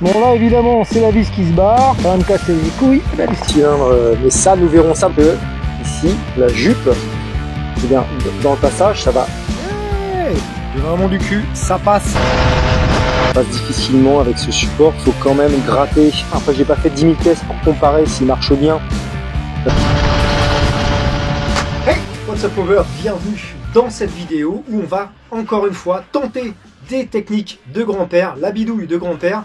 Bon là évidemment c'est la vis qui se barre, ça va me casser les couilles. Le cylindre, mais ça nous verrons ça que ici, la jupe, eh bien, dans le passage ça va. J'ai vraiment du cul, ça passe. Ça passe difficilement avec ce support, faut quand même gratter. Après j'ai pas fait 10 000 tests pour comparer s'il marche bien. Hey, what's up over, bienvenue dans cette vidéo où on va encore une fois tenter des techniques de grand-père, la bidouille de grand-père,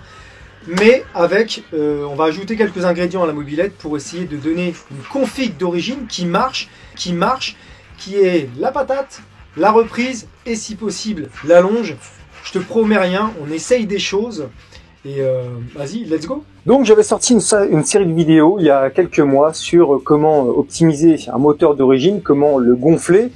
mais avec, on va ajouter quelques ingrédients à la mobilette pour essayer de donner une config d'origine qui marche, qui est la patate, la reprise et si possible la longe. Je te promets rien, on essaye des choses et vas-y, let's go. Donc j'avais sorti une série de vidéos il y a quelques mois sur comment optimiser un moteur d'origine, comment le gonfler,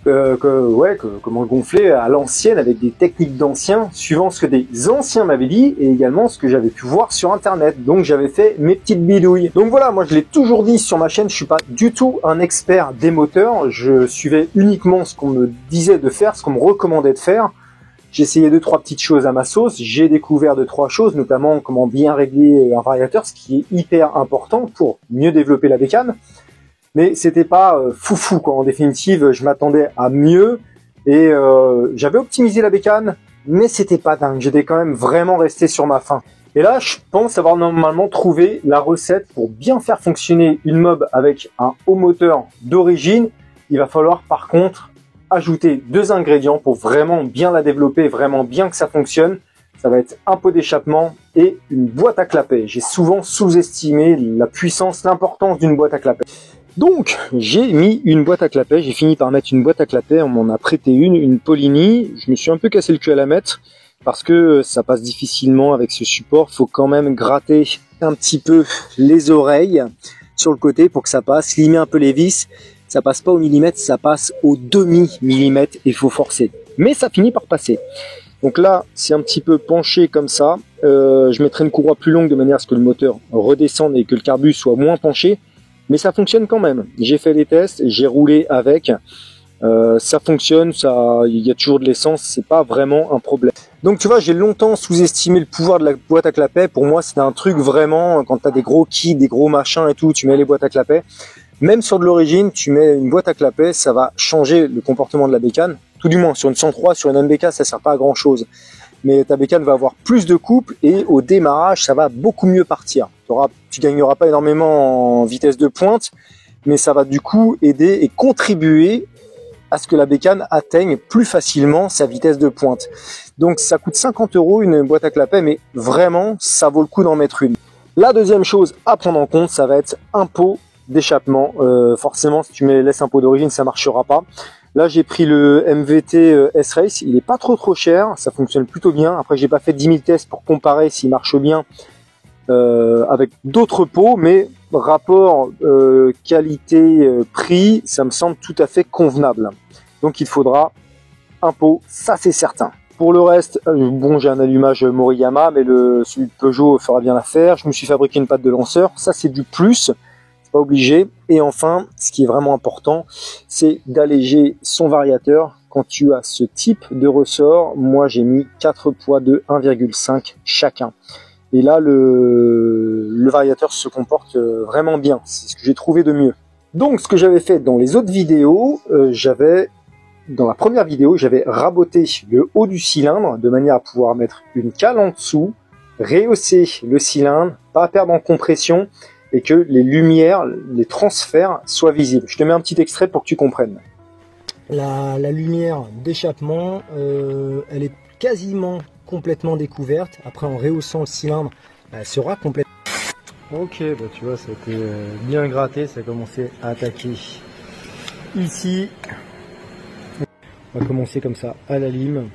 comment le gonfler à l'ancienne avec des techniques d'anciens, suivant ce que des anciens m'avaient dit et également ce que j'avais pu voir sur internet. Donc j'avais fait mes petites bidouilles. Donc voilà, moi je l'ai toujours dit sur ma chaîne, je suis pas du tout un expert des moteurs, je suivais uniquement ce qu'on me disait de faire, ce qu'on me recommandait de faire. J'essayais 2-3 petites choses à ma sauce, j'ai découvert 2-3 choses, notamment comment bien régler un variateur, ce qui est hyper important pour mieux développer la bécane. Mais c'était pas foufou quoi. En définitive, je m'attendais à mieux et j'avais optimisé la bécane, mais c'était pas dingue. J'étais quand même vraiment resté sur ma faim. Et là, je pense avoir normalement trouvé la recette pour bien faire fonctionner une mob avec un haut moteur d'origine. Il va falloir par contre ajouter 2 ingrédients pour vraiment bien la développer, vraiment bien que ça fonctionne. Ça va être un pot d'échappement et une boîte à clapet. J'ai souvent sous-estimé la puissance, l'importance d'une boîte à clapet. Donc, j'ai mis une boîte à clapet, j'ai fini par mettre une boîte à clapet, on m'en a prêté une Polini. Je me suis un peu cassé le cul à la mettre parce que ça passe difficilement avec ce support. Faut quand même gratter un petit peu les oreilles sur le côté pour que ça passe, limer un peu les vis. Ça passe pas au millimètre, ça passe au demi-millimètre et il faut forcer. Mais ça finit par passer. Donc là, c'est un petit peu penché comme ça. Je mettrai une courroie plus longue de manière à ce que le moteur redescende et que le carbu soit moins penché. Mais ça fonctionne quand même. J'ai fait les tests, j'ai roulé avec. Ça fonctionne, il y a toujours de l'essence, c'est pas vraiment un problème. Donc tu vois, j'ai longtemps sous-estimé le pouvoir de la boîte à clapet. Pour moi, c'était un truc vraiment, quand tu as des gros kits, des gros machins et tout, tu mets les boîtes à clapet. Même sur de l'origine, tu mets une boîte à clapet, ça va changer le comportement de la bécane. Tout du moins, sur une 103, sur une MBK, ça sert pas à grand chose. Mais ta bécane va avoir plus de couple et au démarrage, ça va beaucoup mieux partir. Tu gagneras pas énormément en vitesse de pointe, mais ça va du coup aider et contribuer à ce que la bécane atteigne plus facilement sa vitesse de pointe. Donc ça coûte 50 € une boîte à clapet, mais vraiment, ça vaut le coup d'en mettre une. La deuxième chose à prendre en compte, ça va être un pot d'échappement. Forcément, si tu laisses un pot d'origine, ça marchera pas. Là, j'ai pris le MVT S-Race. Il est pas trop cher. Ça fonctionne plutôt bien. Après, j'ai pas fait 10 000 tests pour comparer s'il marche bien avec d'autres pots, mais rapport qualité-prix, ça me semble tout à fait convenable. Donc, il faudra un pot, ça c'est certain. Pour le reste, bon, j'ai un allumage Moriyama, mais celui de Peugeot fera bien l'affaire. Je me suis fabriqué une patte de lanceur. Ça, c'est du plus. Pas obligé. Et enfin, ce qui est vraiment important, c'est d'alléger son variateur quand tu as ce type de ressort. Moi, j'ai mis 4 poids de 1,5 chacun. Et là, le variateur se comporte vraiment bien. C'est ce que j'ai trouvé de mieux. Donc, ce que j'avais fait dans les autres vidéos, dans la première vidéo, j'avais raboté le haut du cylindre de manière à pouvoir mettre une cale en dessous, rehausser le cylindre, pas perdre en compression, et que les lumières, les transferts soient visibles. Je te mets un petit extrait pour que tu comprennes. La lumière d'échappement, elle est quasiment complètement découverte. Après, en rehaussant le cylindre, elle sera complètement... Ok, bah tu vois, ça a été bien gratté, ça a commencé à attaquer ici. On va commencer comme ça, à la lime.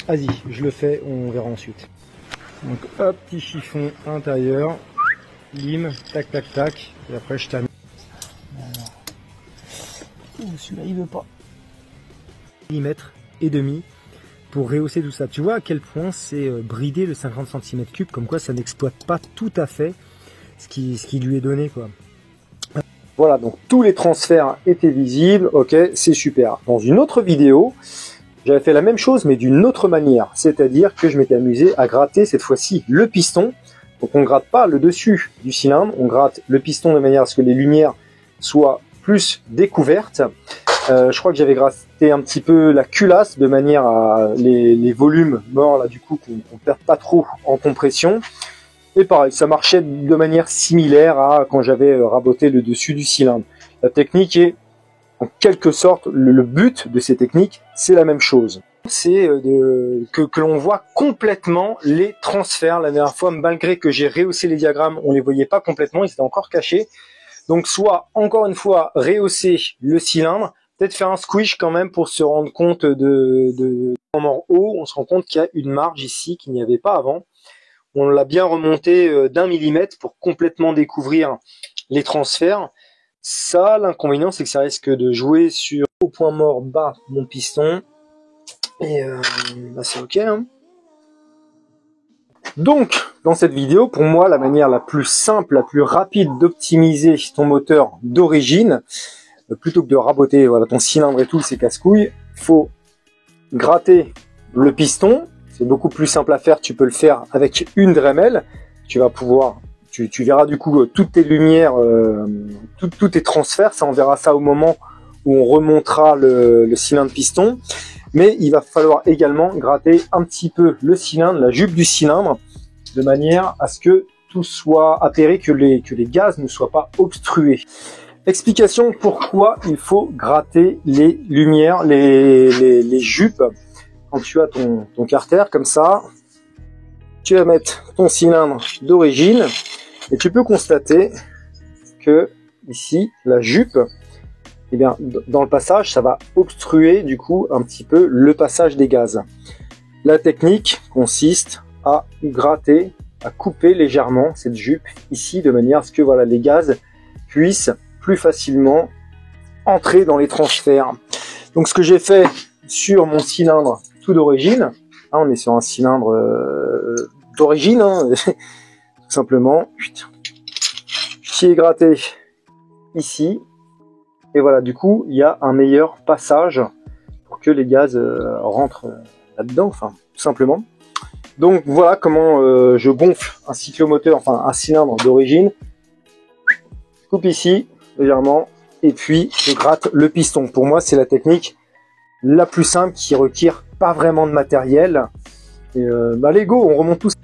Vas-y, je le fais, on verra ensuite. Donc hop, petit chiffon intérieur. Lime, tac tac tac, et après je t'amène. Celui-là il veut pas. Millimètre et demi pour rehausser tout ça. Tu vois à quel point c'est bridé le 50 cm3, comme quoi ça n'exploite pas tout à fait ce qui lui est donné quoi. Voilà, donc tous les transferts étaient visibles, ok, c'est super. Dans une autre vidéo, J'avais fait la même chose mais d'une autre manière, c'est-à-dire que je m'étais amusé à gratter cette fois-ci le piston. Donc on ne gratte pas le dessus du cylindre, on gratte le piston de manière à ce que les lumières soient plus découvertes. Je crois que j'avais gratté un petit peu la culasse de manière à les volumes morts là du coup qu'on perd pas trop en compression. Et pareil, ça marchait de manière similaire à quand j'avais raboté le dessus du cylindre. La technique est en quelque sorte, le but de ces techniques, c'est la même chose. C'est que l'on voit complètement les transferts. La dernière fois, malgré que j'ai rehaussé les diagrammes, on les voyait pas complètement, ils étaient encore cachés. Donc soit, encore une fois, rehausser le cylindre, peut-être faire un squish quand même pour se rendre compte en haut, on se rend compte qu'il y a une marge ici qu'il n'y avait pas avant. On l'a bien remonté d'1 millimètre pour complètement découvrir les transferts. Ça, l'inconvénient, c'est que ça risque de jouer sur au point mort bas mon piston. Et c'est ok. Hein. Donc, dans cette vidéo, pour moi, la manière la plus simple, la plus rapide d'optimiser ton moteur d'origine, plutôt que de raboter voilà, ton cylindre et tout, c'est casse-couilles, faut gratter le piston. C'est beaucoup plus simple à faire. Tu peux le faire avec une Dremel. Tu vas pouvoir... Tu verras du coup toutes tes lumières, tous tes transferts, ça on verra ça au moment où on remontera le cylindre piston. Mais il va falloir également gratter un petit peu le cylindre, la jupe du cylindre, de manière à ce que tout soit appairé, que les gaz ne soient pas obstrués. Explication pourquoi il faut gratter les lumières, les jupes, quand tu as ton carter comme ça. Tu vas mettre ton cylindre d'origine. Et tu peux constater que ici, la jupe, eh bien, dans le passage, ça va obstruer du coup un petit peu le passage des gaz. La technique consiste à gratter, à couper légèrement cette jupe ici, de manière à ce que voilà, les gaz puissent plus facilement entrer dans les transferts. Donc ce que j'ai fait sur mon cylindre tout d'origine, hein, on est sur un cylindre d'origine, hein, tout simplement, qui est gratté ici, et voilà, du coup, il y a un meilleur passage pour que les gaz rentrent là-dedans, enfin, tout simplement. Donc voilà comment je gonfle un cyclomoteur, enfin un cylindre d'origine. Je coupe ici, légèrement, et puis je gratte le piston. Pour moi, c'est la technique la plus simple qui requiert pas vraiment de matériel. Et allez, go, on remonte tout ça.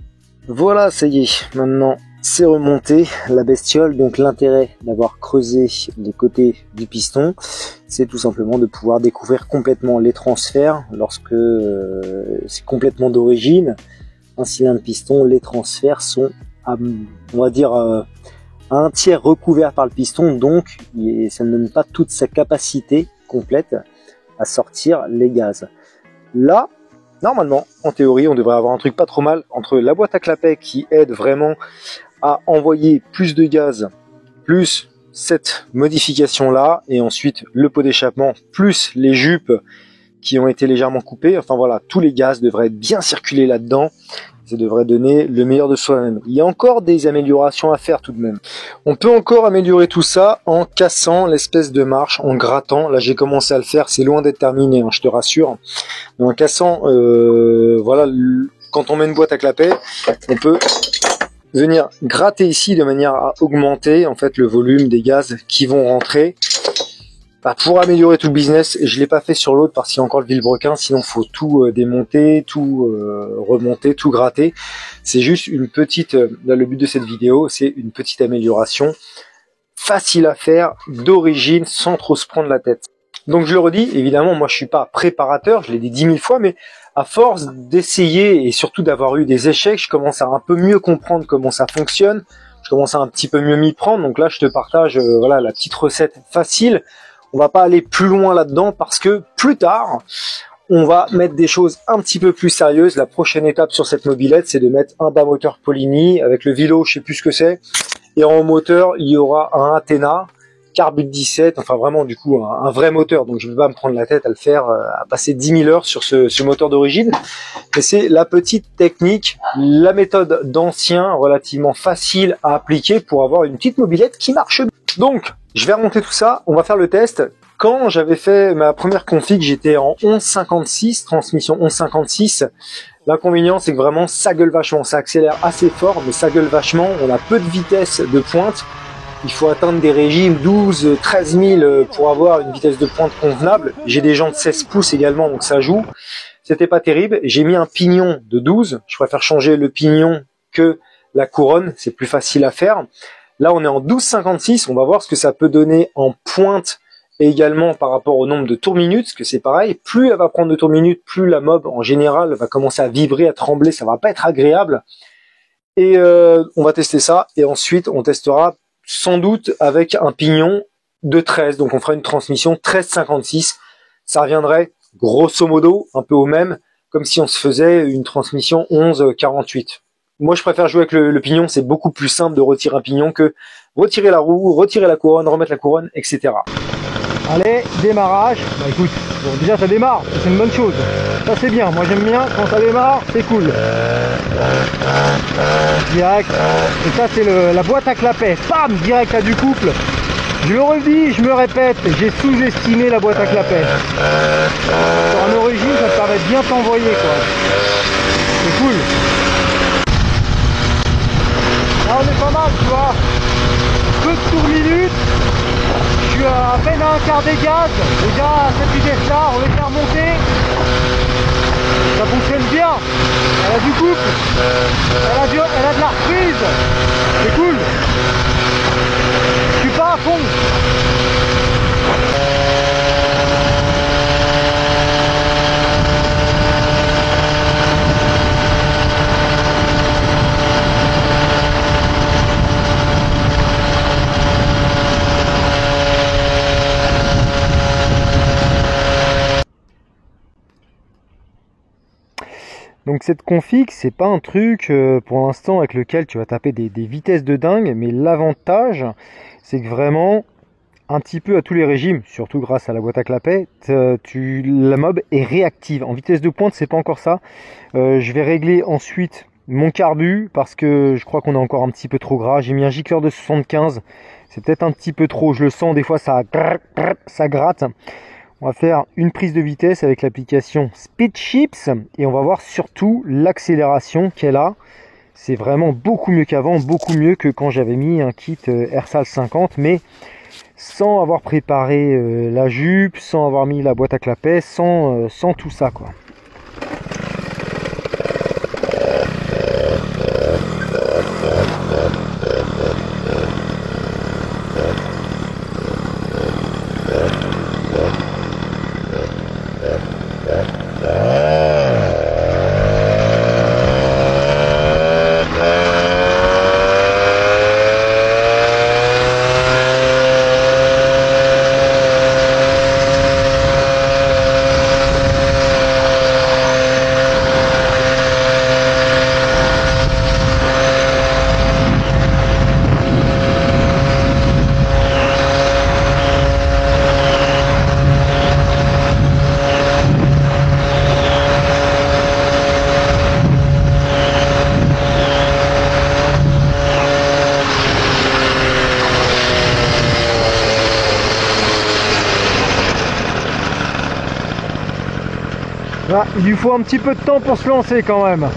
Voilà, ça y est, maintenant c'est remonté la bestiole. Donc l'intérêt d'avoir creusé les côtés du piston, c'est tout simplement de pouvoir découvrir complètement les transferts. Lorsque c'est complètement d'origine, un cylindre piston, les transferts sont à, on va dire, à un tiers recouvert par le piston, donc ça ne donne pas toute sa capacité complète à sortir les gaz. Là, normalement, en théorie, on devrait avoir un truc pas trop mal entre la boîte à clapet qui aide vraiment à envoyer plus de gaz, plus cette modification-là, et ensuite le pot d'échappement, plus les jupes qui ont été légèrement coupées. Enfin voilà, tous les gaz devraient bien circuler là-dedans. Ça devrait donner le meilleur de soi-même. Il y a encore des améliorations à faire tout de même. On peut encore améliorer tout ça en cassant l'espèce de marche, en grattant. Là, j'ai commencé à le faire, c'est loin d'être terminé, hein, je te rassure. Mais en cassant, voilà, quand on met une boîte à clapet, on peut venir gratter ici de manière à augmenter en fait le volume des gaz qui vont rentrer. Pour améliorer tout le business, je l'ai pas fait sur l'autre parce qu'il y a encore le vilebrequin, sinon faut tout démonter, tout remonter, tout gratter. C'est juste une petite, là le but de cette vidéo, c'est une petite amélioration facile à faire, d'origine, sans trop se prendre la tête. Donc je le redis, évidemment, moi je suis pas préparateur, je l'ai dit 10 000 fois, mais à force d'essayer et surtout d'avoir eu des échecs, je commence à un peu mieux comprendre comment ça fonctionne, je commence à un petit peu mieux m'y prendre. Donc là je te partage voilà la petite recette facile. On va pas aller plus loin là-dedans parce que plus tard, on va mettre des choses un petit peu plus sérieuses. La prochaine étape sur cette mobilette, c'est de mettre un bas moteur Polini avec le Vilo, je sais plus ce que c'est. Et en moteur, il y aura un Athena, Carbut 17, enfin vraiment du coup un vrai moteur. Donc je ne vais pas me prendre la tête à le faire, à passer 10 000 heures sur ce moteur d'origine. Mais c'est la petite technique, la méthode d'ancien, relativement facile à appliquer pour avoir une petite mobilette qui marche bien. Donc, je vais remonter tout ça, on va faire le test. Quand j'avais fait ma première config, j'étais en 11.56, transmission 11.56. L'inconvénient, c'est que vraiment, ça gueule vachement. Ça accélère assez fort, mais ça gueule vachement. On a peu de vitesse de pointe. Il faut atteindre des régimes 12, 13 000 pour avoir une vitesse de pointe convenable. J'ai des jantes 16 pouces également, donc ça joue. C'était pas terrible. J'ai mis un pignon de 12. Je préfère changer le pignon que la couronne. C'est plus facile à faire. Là, on est en 12.56. On va voir ce que ça peut donner en pointe et également par rapport au nombre de tours minutes, parce que c'est pareil. Plus elle va prendre de tours minutes, plus la mob, en général, va commencer à vibrer, à trembler. Ça va pas être agréable. Et on va tester ça. Et ensuite, on testera sans doute avec un pignon de 13. Donc, on fera une transmission 13.56. Ça reviendrait grosso modo un peu au même, comme si on se faisait une transmission 11.48. Moi, je préfère jouer avec le pignon. C'est beaucoup plus simple de retirer un pignon que retirer la roue, retirer la couronne, remettre la couronne, etc. Allez, démarrage. Bah écoute, bon, déjà ça démarre, c'est une bonne chose. Ça c'est bien, moi j'aime bien quand ça démarre, c'est cool. Direct. Et ça c'est la boîte à clapet. Bam, direct à du couple. Je le redis, je me répète, j'ai sous-estimé la boîte à clapet. Sur un origine, ça te permet de bien t'envoyer quoi. C'est cool. Là on est pas mal, tu vois. Peu de tours minutes. Je suis à peine à un quart des gaz. Déjà à cette vitesse là, on les fait remonter. Ça fonctionne bien. Elle a du couple. Elle a de la reprise. C'est cool. Je suis pas à fond. Donc cette config, c'est pas un truc pour l'instant avec lequel tu vas taper des vitesses de dingue, mais l'avantage, c'est que vraiment, un petit peu à tous les régimes, surtout grâce à la boîte à clapet, la mob est réactive. En vitesse de pointe, c'est pas encore ça. Je vais régler ensuite mon carbu, parce que je crois qu'on est encore un petit peu trop gras. J'ai mis un gicleur de 75, c'est peut-être un petit peu trop, je le sens, des fois ça gratte. On va faire une prise de vitesse avec l'application Speed Chips et on va voir surtout l'accélération qu'elle a. C'est vraiment beaucoup mieux qu'avant, beaucoup mieux que quand j'avais mis un kit Ersal 50, mais sans avoir préparé la jupe, sans avoir mis la boîte à clapet, sans tout ça quoi. Là, il lui faut un petit peu de temps pour se lancer quand même.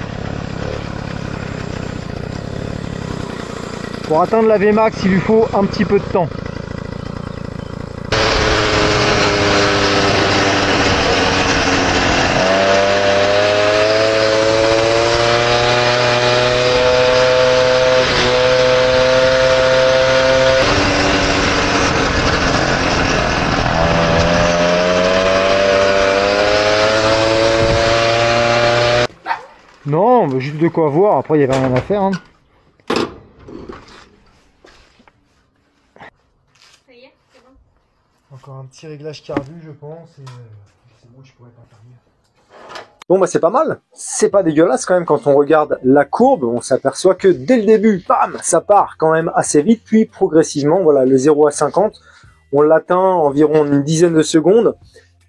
Pour atteindre la Vmax, il lui faut un petit peu de temps. Non, mais juste de quoi voir, après il n'y avait rien à faire. Hein. Ça y est, c'est bon. Encore un petit réglage carbu je pense, et c'est bon, je pourrais pas faire mieux. Bon bah c'est pas mal, c'est pas dégueulasse quand même quand on regarde la courbe, on s'aperçoit que dès le début, bam, ça part quand même assez vite, puis progressivement, voilà, le 0 à 50, on l'atteint environ une dizaine de secondes.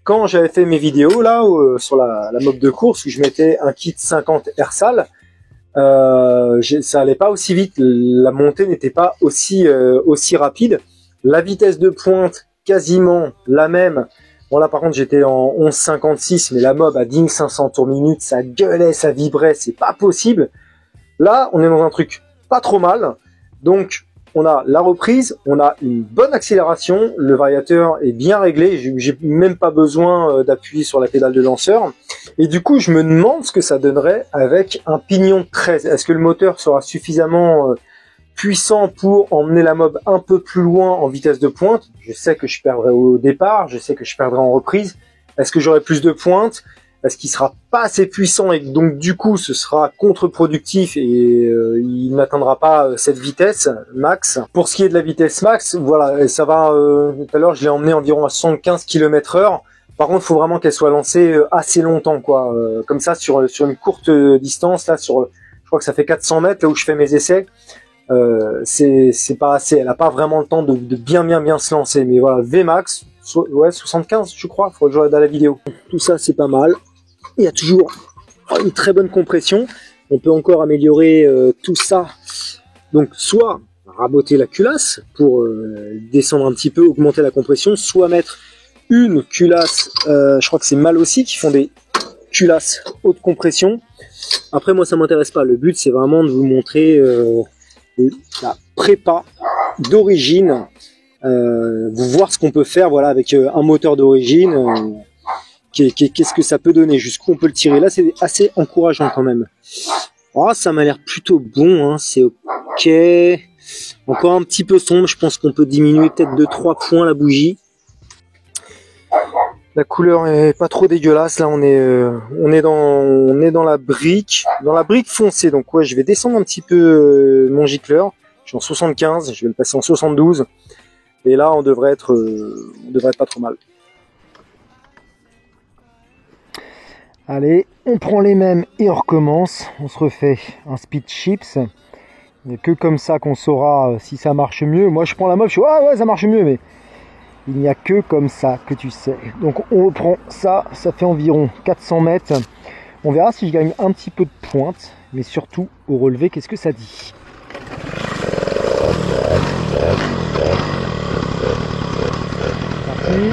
Quand j'avais fait mes vidéos là sur la mob de course où je mettais un kit 50 Ersal, ça allait pas aussi vite, la montée n'était pas aussi rapide, la vitesse de pointe quasiment la même. Bon là par contre j'étais en 11,56, mais la mob à ding 500 tours minute, ça gueulait, ça vibrait, c'est pas possible. Là on est dans un truc pas trop mal, donc on a la reprise, on a une bonne accélération, le variateur est bien réglé, j'ai même pas besoin d'appuyer sur la pédale de lanceur. Et du coup, je me demande ce que ça donnerait avec un pignon 13. Est-ce que le moteur sera suffisamment puissant pour emmener la mob un peu plus loin en vitesse de pointe? Je sais que je perdrai au départ, je sais que je perdrai en reprise. Est-ce que j'aurai plus de pointe? Est-ce qu'il sera pas assez puissant et donc du coup ce sera contre-productif et il n'atteindra pas cette vitesse max? Pour ce qui est de la vitesse max, voilà, ça va. Tout à l'heure, je l'ai emmené environ à 75 km/h. Par contre, il faut vraiment qu'elle soit lancée assez longtemps, quoi. Comme ça, sur une courte distance, là, je crois que ça fait 400 mètres là où je fais mes essais. C'est pas assez. Elle a pas vraiment le temps de bien se lancer. Mais voilà, Vmax, ouais, 75, je crois. Faudrait que je regarde dans la vidéo. Tout ça, c'est pas mal. Il y a toujours une très bonne compression. On peut encore améliorer tout ça. Donc, soit raboter la culasse pour descendre un petit peu, augmenter la compression, soit mettre une culasse, je crois que c'est Mal aussi qui font des culasses haute compression. Après moi ça m'intéresse pas, le but c'est vraiment de vous montrer la prépa d'origine, vous voir ce qu'on peut faire, voilà, avec un moteur d'origine, qu'est-ce que ça peut donner, jusqu'où on peut le tirer. Là c'est assez encourageant quand même. Oh, ça m'a l'air plutôt bon, hein, c'est ok, encore un petit peu sombre, je pense qu'on peut diminuer peut-être de 3 points la bougie. La couleur est pas trop dégueulasse. Là, on est dans la brique foncée. Donc ouais, je vais descendre un petit peu mon gicleur. Je suis en 75, je vais le passer en 72. Et là, on devrait être pas trop mal. Allez, on prend les mêmes et on recommence. On se refait un speed chips. Il n'y a que comme ça qu'on saura si ça marche mieux. Moi, je prends la mob, je suis ouais, ça marche mieux, mais il n'y a que comme ça que tu sais. Donc on reprend ça, ça fait environ 400 mètres. On verra si je gagne un petit peu de pointe, mais surtout au relevé, qu'est-ce que ça dit? Parti.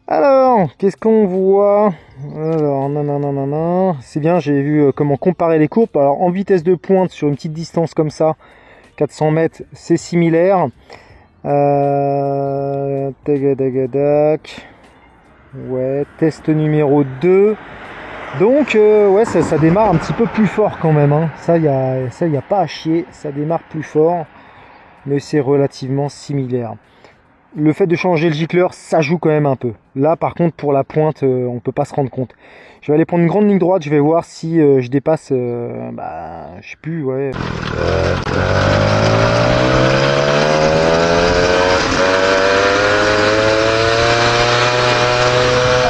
Alors, qu'est-ce qu'on voit? Alors, non. C'est bien, j'ai vu comment comparer les courbes. Alors, en vitesse de pointe, sur une petite distance comme ça, 400 mètres, c'est similaire. Tagadac. Ouais, test numéro 2. Donc, ouais, ça démarre un petit peu plus fort quand même. Hein. Ça, y a pas à chier. Ça démarre plus fort. Mais c'est relativement similaire. Le fait de changer le gicleur, ça joue quand même un peu. Là, par contre, pour la pointe, on peut pas se rendre compte. Je vais aller prendre une grande ligne droite, je vais voir si je dépasse, je sais plus, ouais.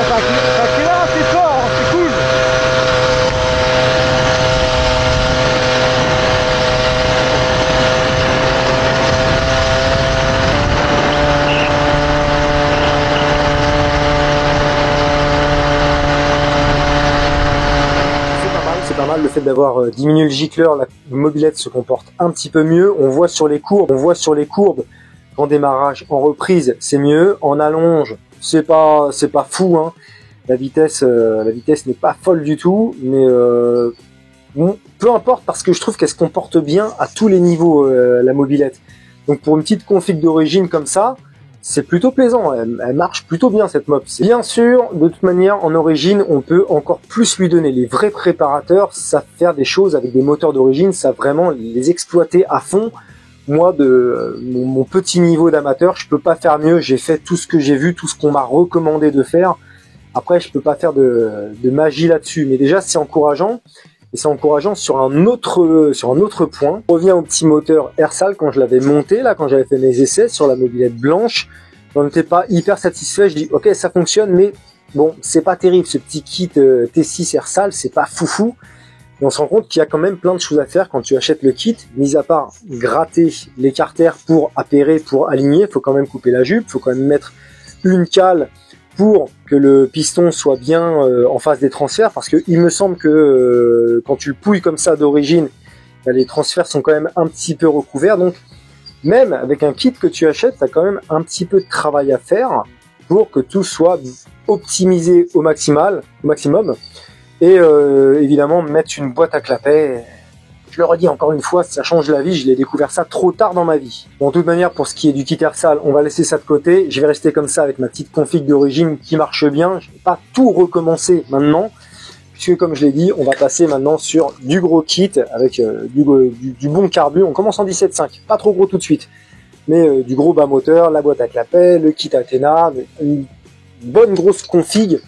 Ça accélère assez fort, hein, c'est cool. Le fait d'avoir diminué le gicleur, la mobilette se comporte un petit peu mieux. On voit sur les courbes qu'en démarrage, en reprise, c'est mieux. En allonge, c'est pas fou, hein. La vitesse n'est pas folle du tout, mais bon, peu importe parce que je trouve qu'elle se comporte bien à tous les niveaux, la mobilette. Donc pour une petite config d'origine comme ça, c'est plutôt plaisant, elle marche plutôt bien cette mob. Bien sûr, de toute manière, en origine, on peut encore plus lui donner. Les vrais préparateurs savent faire des choses avec des moteurs d'origine, savent vraiment les exploiter à fond. Moi, de mon petit niveau d'amateur, je peux pas faire mieux. J'ai fait tout ce que j'ai vu, tout ce qu'on m'a recommandé de faire. Après, je peux pas faire de magie là-dessus. Mais déjà, c'est encourageant. Et c'est encourageant sur un autre point. On revient au petit moteur Airsal quand je l'avais monté, là, quand j'avais fait mes essais sur la mobilette blanche. J'en étais pas hyper satisfait. Je dis, ok, ça fonctionne, mais bon, c'est pas terrible. Ce petit kit T6 Airsal, c'est pas foufou. Et on se rend compte qu'il y a quand même plein de choses à faire quand tu achètes le kit. Mis à part gratter les carters pour appairer, pour aligner, faut quand même couper la jupe, faut quand même mettre une cale pour que le piston soit bien en phase des transferts, parce que il me semble que quand tu le pouilles comme ça d'origine, les transferts sont quand même un petit peu recouverts. Donc même avec un kit que tu achètes, tu as quand même un petit peu de travail à faire pour que tout soit optimisé au maximum. Et évidemment mettre une boîte à clapet. Je le redis encore une fois, ça change la vie, je l'ai découvert ça trop tard dans ma vie. Bon, de toute manière, pour ce qui est du kit Airsal, on va laisser ça de côté. Je vais rester comme ça avec ma petite config d'origine qui marche bien. Je ne vais pas tout recommencer maintenant, puisque comme je l'ai dit, on va passer maintenant sur du gros kit avec du bon carbu. On commence en 17.5, pas trop gros tout de suite, mais du gros bas moteur, la boîte à clapet, le kit Athena, une bonne grosse config.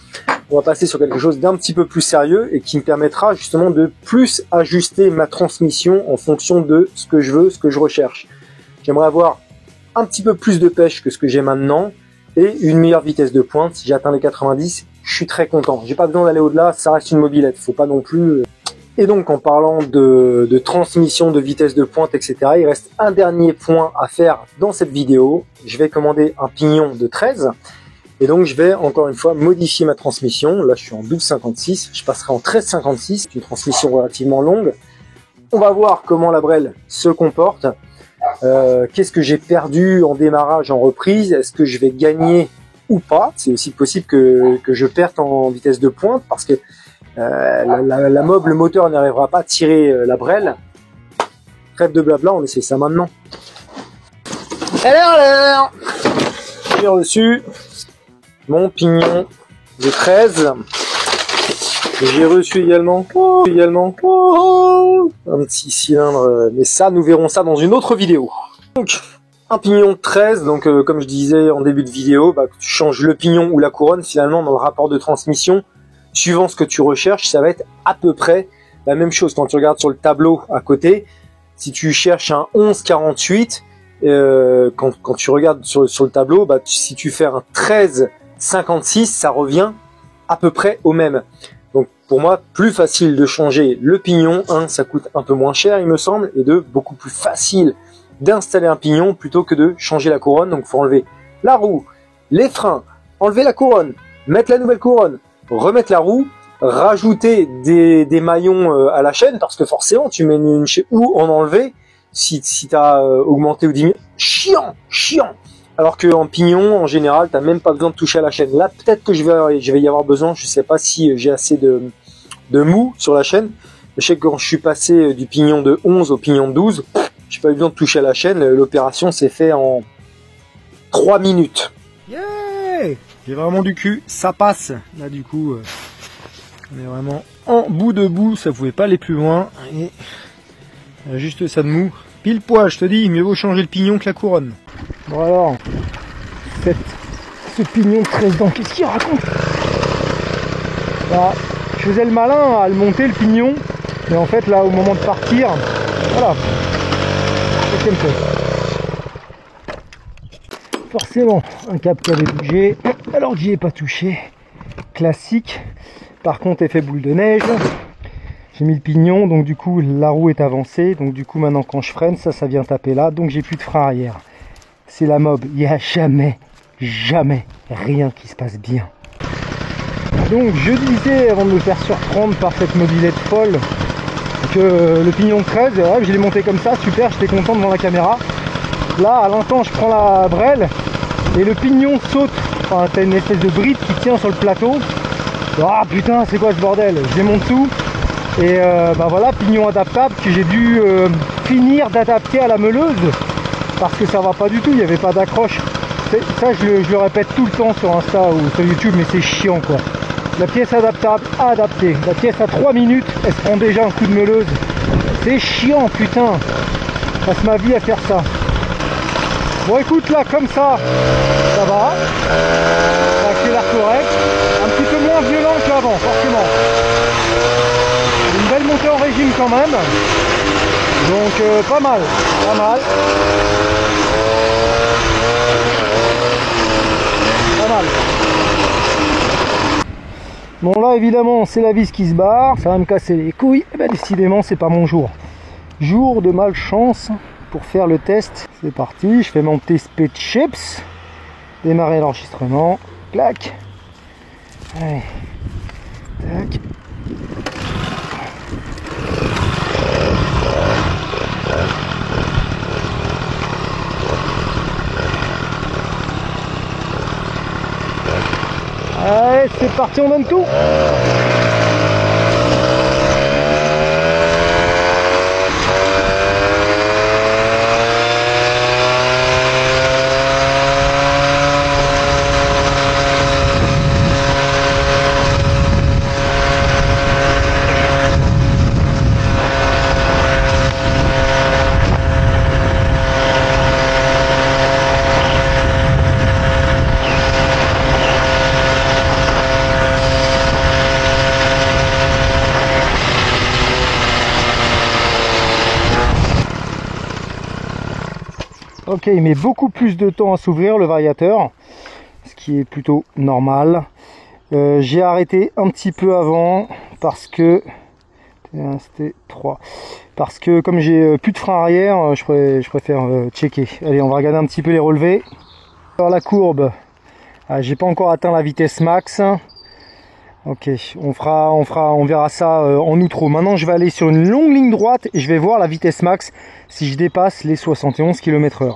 On va passer sur quelque chose d'un petit peu plus sérieux et qui me permettra justement de plus ajuster ma transmission en fonction de ce que je veux, ce que je recherche. J'aimerais avoir un petit peu plus de pêche que ce que j'ai maintenant et une meilleure vitesse de pointe. Si j'atteins les 90, je suis très content. J'ai pas besoin d'aller au-delà, ça reste une mobilette, faut pas non plus... Et donc en parlant de transmission, de vitesse de pointe, etc., il reste un dernier point à faire dans cette vidéo. Je vais commander un pignon de 13. Et donc je vais encore une fois modifier ma transmission. Là je suis en 12,56, je passerai en 13,56, une transmission relativement longue. On va voir comment la Brel se comporte. Qu'est-ce que j'ai perdu en démarrage, en reprise? Est-ce que je vais gagner ou pas? C'est aussi possible que je perde en vitesse de pointe parce que le moteur n'arrivera pas à tirer la Brel. Trêve de blabla, on essaie ça maintenant. Alors j'ai reçu mon pignon de 13. J'ai reçu également un petit cylindre, mais ça, nous verrons ça dans une autre vidéo. Donc, un pignon de 13, donc comme je disais en début de vidéo, tu changes le pignon ou la couronne, finalement, dans le rapport de transmission, suivant ce que tu recherches, ça va être à peu près la même chose. Quand tu regardes sur le tableau à côté, si tu cherches un 11,48, quand tu regardes sur le tableau, si tu fais un 13,56, ça revient à peu près au même. Donc pour moi, plus facile de changer le pignon. Ça coûte un peu moins cher, il me semble, et beaucoup plus facile d'installer un pignon plutôt que de changer la couronne. Donc il faut enlever la roue, les freins, enlever la couronne, mettre la nouvelle couronne, remettre la roue, rajouter des maillons à la chaîne, parce que forcément tu mets une chaîne ou en enlever si tu as augmenté ou diminué. Chiant. Alors qu'en pignon, en général, t'as même pas besoin de toucher à la chaîne. Là, peut-être que je vais y avoir besoin. Je sais pas si j'ai assez de mou sur la chaîne. Je sais que quand je suis passé du pignon de 11 au pignon de 12, j'ai pas eu besoin de toucher à la chaîne. L'opération s'est faite en 3 minutes. Yeah! J'ai vraiment du cul. Ça passe. Là, du coup, on est vraiment en bout de bout. Ça pouvait pas aller plus loin. Et juste ça de mou. Pile poil, je te dis, mieux vaut changer le pignon que la couronne. Bon alors, ce pignon de 13 dents, qu'est-ce qu'il raconte? Voilà, je faisais le malin à le monter le pignon, mais en fait là au moment de partir, voilà, c'est comme ça. Forcément, un câble qui avait bougé, alors que j'y ai pas touché. Classique. Par contre, effet boule de neige. J'ai mis le pignon, donc du coup la roue est avancée, donc du coup maintenant quand je freine, ça vient taper là, donc j'ai plus de frein arrière. C'est la mob, il n'y a jamais rien qui se passe bien. Donc je disais avant de me faire surprendre par cette mobilette folle que le pignon de 13, je l'ai monté comme ça, super, j'étais content devant la caméra. Là à l'instant je prends la Brel et le pignon saute, enfin t'as une espèce de bride qui tient sur le plateau. Ah putain c'est quoi ce bordel, je démonte tout. Et voilà, pignon adaptable que j'ai dû finir d'adapter à la meuleuse parce que ça va pas du tout, il n'y avait pas d'accroche. Ça je le répète tout le temps sur Insta ou sur YouTube, mais c'est chiant quoi. La pièce adaptable adaptée, la pièce à 3 minutes, elle se prend déjà un coup de meuleuse. C'est chiant putain, je passe ma vie à faire ça. Bon écoute là comme ça va, ça accélère correct, un petit peu moins violent qu'avant forcément. Une belle monté en régime quand même. Donc pas mal, pas mal. Pas mal. Bon là évidemment c'est la vis qui se barre, ça va me casser les couilles. Et ben, décidément c'est pas mon jour. Jour de malchance pour faire le test. C'est parti, je fais mon petit speed chips. Démarrer l'enregistrement. Clac. Allez. Tac. Allez, c'est parti, on donne tout. Ok, il met beaucoup plus de temps à s'ouvrir le variateur, ce qui est plutôt normal. J'ai arrêté un petit peu avant parce que comme j'ai plus de frein arrière, je préfère checker. Allez, on va regarder un petit peu les relevés. Alors la courbe, j'ai pas encore atteint la vitesse max. Ok, on verra ça en outro. Maintenant, je vais aller sur une longue ligne droite et je vais voir la vitesse max si je dépasse les 71 km/h.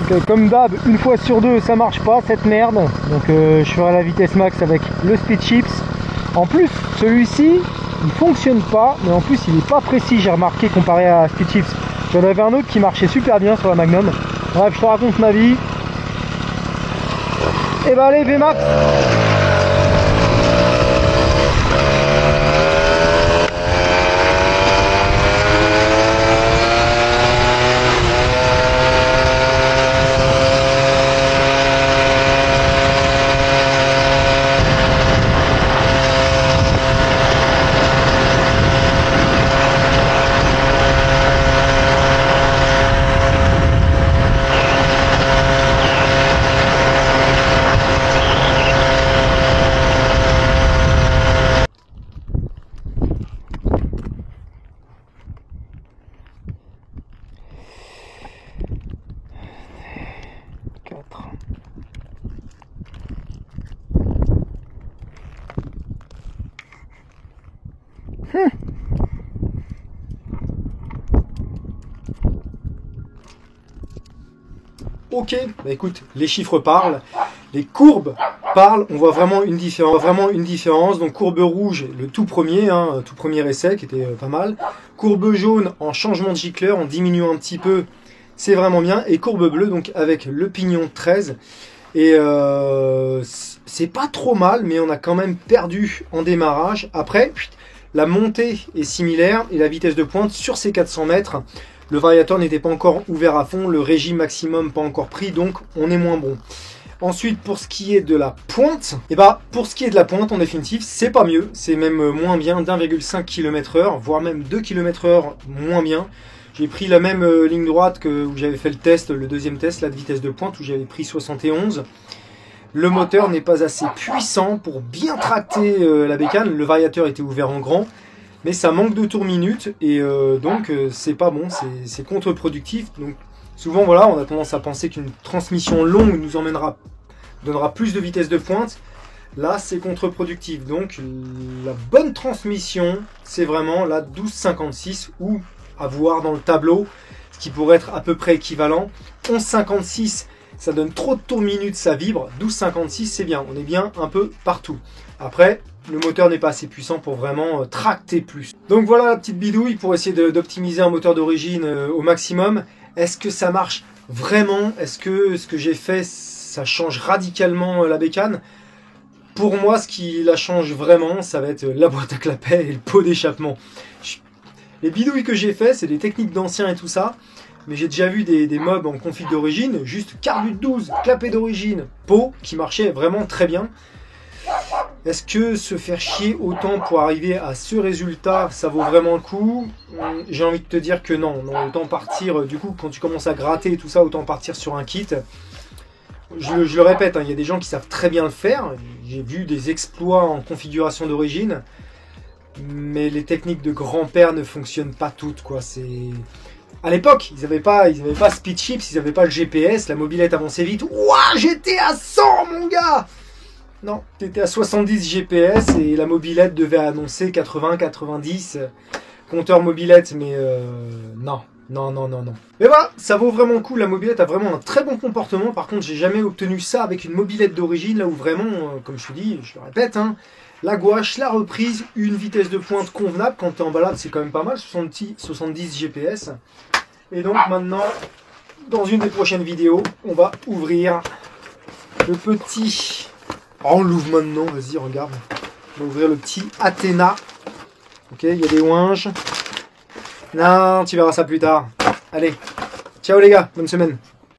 Okay, comme d'hab, une fois sur deux, ça marche pas cette merde. Donc je ferai la vitesse max avec le speed chips. En plus, celui-ci, il fonctionne pas, mais en plus, il est pas précis. J'ai remarqué comparé à speed chips. J'en avais un autre qui marchait super bien sur la Magnum. Bref, je te raconte ma vie. Et bah allez, VMAX. Ok, bah écoute, les chiffres parlent, les courbes parlent, on voit vraiment une différence. Donc courbe rouge, le tout premier essai qui était pas mal. Courbe jaune en changement de gicleur, en diminuant un petit peu, c'est vraiment bien. Et courbe bleue, donc avec le pignon 13. Et c'est pas trop mal, mais on a quand même perdu en démarrage. Après, la montée est similaire et la vitesse de pointe sur ces 400 mètres. Le variateur n'était pas encore ouvert à fond, le régime maximum pas encore pris, donc on est moins bon. Ensuite, pour ce qui est de la pointe, en définitive, c'est pas mieux, c'est même moins bien d'1,5 km/h, voire même 2 km/h moins bien. J'ai pris la même ligne droite où j'avais fait le test, le deuxième test là, de vitesse de pointe, où j'avais pris 71. Le moteur n'est pas assez puissant pour bien tracter la bécane, le variateur était ouvert en grand. Mais ça manque de tours minutes et donc c'est pas bon, c'est contre-productif. Donc souvent voilà, on a tendance à penser qu'une transmission longue nous donnera plus de vitesse de pointe. Là c'est contre-productif. Donc la bonne transmission, c'est vraiment la 1256 ou à voir dans le tableau, ce qui pourrait être à peu près équivalent. 1156, ça donne trop de tours minutes, ça vibre. 1256 c'est bien, on est bien un peu partout. Après, le moteur n'est pas assez puissant pour vraiment tracter plus. Donc voilà la petite bidouille pour essayer d'optimiser un moteur d'origine au maximum. Est-ce que ça marche vraiment? Est-ce que ce que j'ai fait, ça change radicalement la bécane? Pour moi, ce qui la change vraiment, ça va être la boîte à clapet et le pot d'échappement. Les bidouilles que j'ai fait, c'est des techniques d'anciens et tout ça. Mais j'ai déjà vu des mobs en config d'origine, juste carbu de 12, clapet d'origine, pot, qui marchait vraiment très bien. Est-ce que se faire chier autant pour arriver à ce résultat, ça vaut vraiment le coup? J'ai envie de te dire que non. Non, autant partir, du coup, quand tu commences à gratter et tout ça, autant partir sur un kit. Je le répète, hein, il y a des gens qui savent très bien le faire. J'ai vu des exploits en configuration d'origine. Mais les techniques de grand-père ne fonctionnent pas toutes, quoi. À l'époque, ils n'avaient pas Speed Chips, ils n'avaient pas le GPS, la mobilette avançait vite. Ouah, j'étais à 100, mon gars! Non, t'étais à 70 GPS et la mobilette devait annoncer 80, 90. Compteur mobilette, mais non. Mais voilà, ça vaut vraiment le coup. La mobilette a vraiment un très bon comportement. Par contre, j'ai jamais obtenu ça avec une mobilette d'origine, là où vraiment, comme je te dis, je le répète, hein, la gouache, la reprise, une vitesse de pointe convenable. Quand tu es en balade, c'est quand même pas mal, 70 GPS. Et donc maintenant, dans une des prochaines vidéos, on va ouvrir le petit... Oh, on l'ouvre maintenant, vas-y, regarde. On va ouvrir le petit Athéna. Ok, il y a des ouinges. Non, tu verras ça plus tard. Allez, ciao les gars, bonne semaine.